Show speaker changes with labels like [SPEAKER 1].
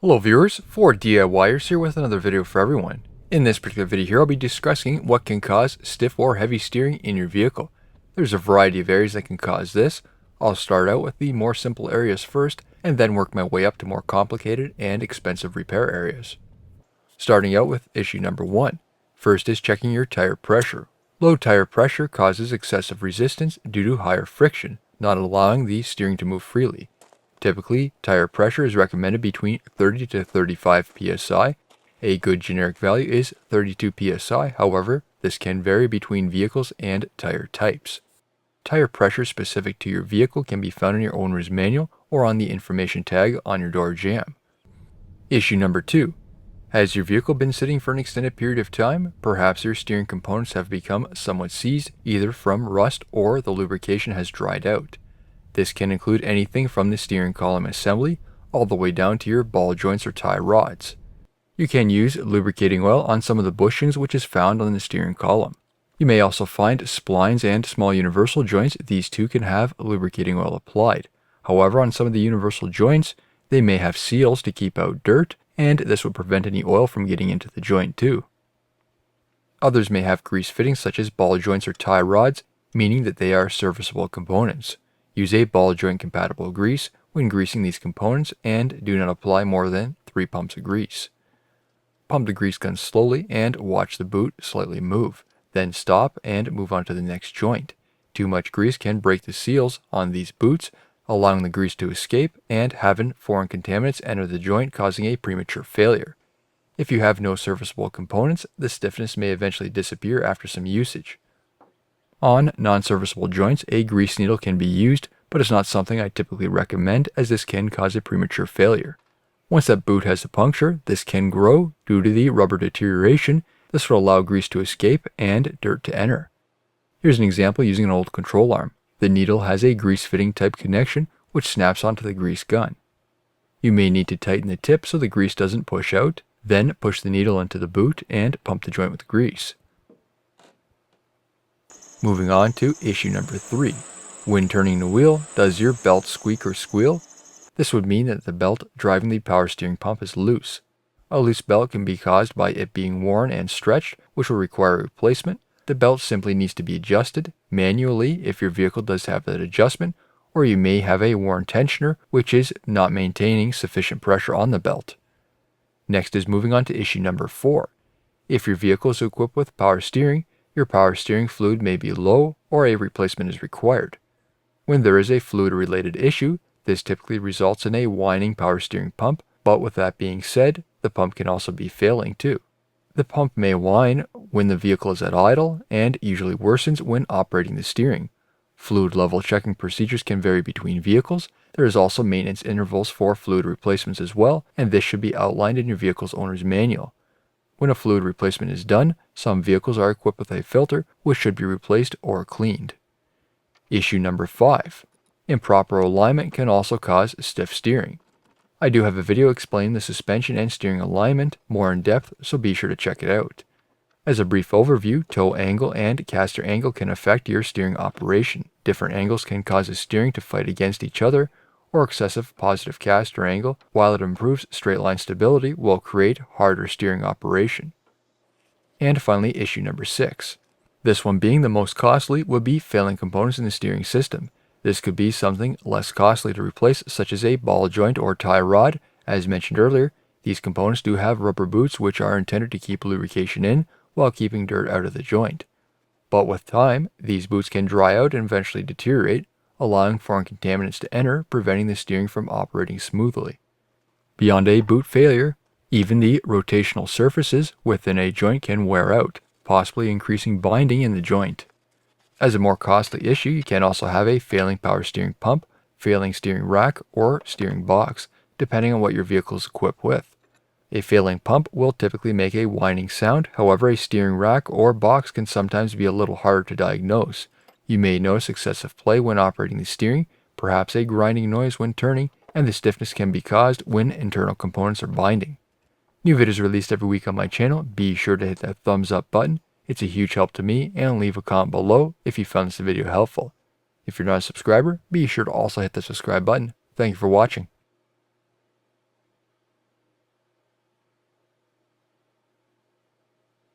[SPEAKER 1] Hello viewers, 4DIYers here with another video for everyone. In this particular video here, I'll be discussing what can cause stiff or heavy steering in your vehicle. There's a variety of areas that can cause this. I'll start out with the more simple areas first, and then work my way up to more complicated and expensive repair areas. Starting out with issue number 1. First is checking your tire pressure. Low tire pressure causes excessive resistance due to higher friction, not allowing the steering to move freely. Typically, tire pressure is recommended between 30 to 35 psi. A good generic value is 32 psi, however, this can vary between vehicles and tire types. Tire pressure specific to your vehicle can be found in your owner's manual or on the information tag on your door jamb. Issue number 2. Has your vehicle been sitting for an extended period of time? Perhaps your steering components have become somewhat seized, either from rust or the lubrication has dried out. This can include anything from the steering column assembly all the way down to your ball joints or tie rods. You can use lubricating oil on some of the bushings which is found on the steering column. You may also find splines and small universal joints. These too can have lubricating oil applied. However, on some of the universal joints, they may have seals to keep out dirt, and this would prevent any oil from getting into the joint too. Others may have grease fittings such as ball joints or tie rods, meaning that they are serviceable components. Use a ball joint compatible grease when greasing these components and do not apply more than 3 pumps of grease. Pump the grease gun slowly and watch the boot slightly move. Then stop and move on to the next joint. Too much grease can break the seals on these boots, allowing the grease to escape and having foreign contaminants enter the joint, causing a premature failure. If you have no serviceable components, the stiffness may eventually disappear after some usage. On non-serviceable joints, a grease needle can be used, but it's not something I typically recommend as this can cause a premature failure. Once that boot has a puncture, this can grow due to the rubber deterioration. This will allow grease to escape and dirt to enter. Here's an example using an old control arm. The needle has a grease fitting type connection which snaps onto the grease gun. You may need to tighten the tip so the grease doesn't push out, then push the needle into the boot and pump the joint with grease. Moving on to issue number 3. When turning the wheel, does your belt squeak or squeal? This would mean that the belt driving the power steering pump is loose. A loose belt can be caused by it being worn and stretched, which will require a replacement. The belt simply needs to be adjusted manually if your vehicle does have that adjustment, or you may have a worn tensioner, which is not maintaining sufficient pressure on the belt. Next is moving on to issue number 4. If your vehicle is equipped with power steering, your power steering fluid may be low or a replacement is required. When there is a fluid-related issue, this typically results in a whining power steering pump, but with that being said, the pump can also be failing too. The pump may whine when the vehicle is at idle and usually worsens when operating the steering. Fluid level checking procedures can vary between vehicles. There is also maintenance intervals for fluid replacements as well, and this should be outlined in your vehicle's owner's manual. When a fluid replacement is done, some vehicles are equipped with a filter which should be replaced or cleaned. Issue number 5. Improper alignment can also cause stiff steering. I do have a video explaining the suspension and steering alignment more in depth, so be sure to check it out. As a brief overview, toe angle and caster angle can affect your steering operation. Different angles can cause the steering to fight against each other, or excessive positive caster angle, while it improves straight line stability, will create harder steering operation. And finally, issue number 6. This one being the most costly would be failing components in the steering system. This could be something less costly to replace, such as a ball joint or tie rod. As mentioned earlier, these components do have rubber boots which are intended to keep lubrication in while keeping dirt out of the joint. But with time, these boots can dry out and eventually deteriorate, allowing foreign contaminants to enter, preventing the steering from operating smoothly. Beyond a boot failure, even the rotational surfaces within a joint can wear out, possibly increasing binding in the joint. As a more costly issue, you can also have a failing power steering pump, failing steering rack, or steering box, depending on what your vehicle is equipped with. A failing pump will typically make a whining sound, however a steering rack or box can sometimes be a little harder to diagnose. You may notice excessive play when operating the steering, perhaps a grinding noise when turning, and the stiffness can be caused when internal components are binding. New videos released every week on my channel. Be sure to hit that thumbs up button. It's a huge help to me, and leave a comment below if you found this video helpful. If you're not a subscriber, be sure to also hit the subscribe button. Thank you for watching.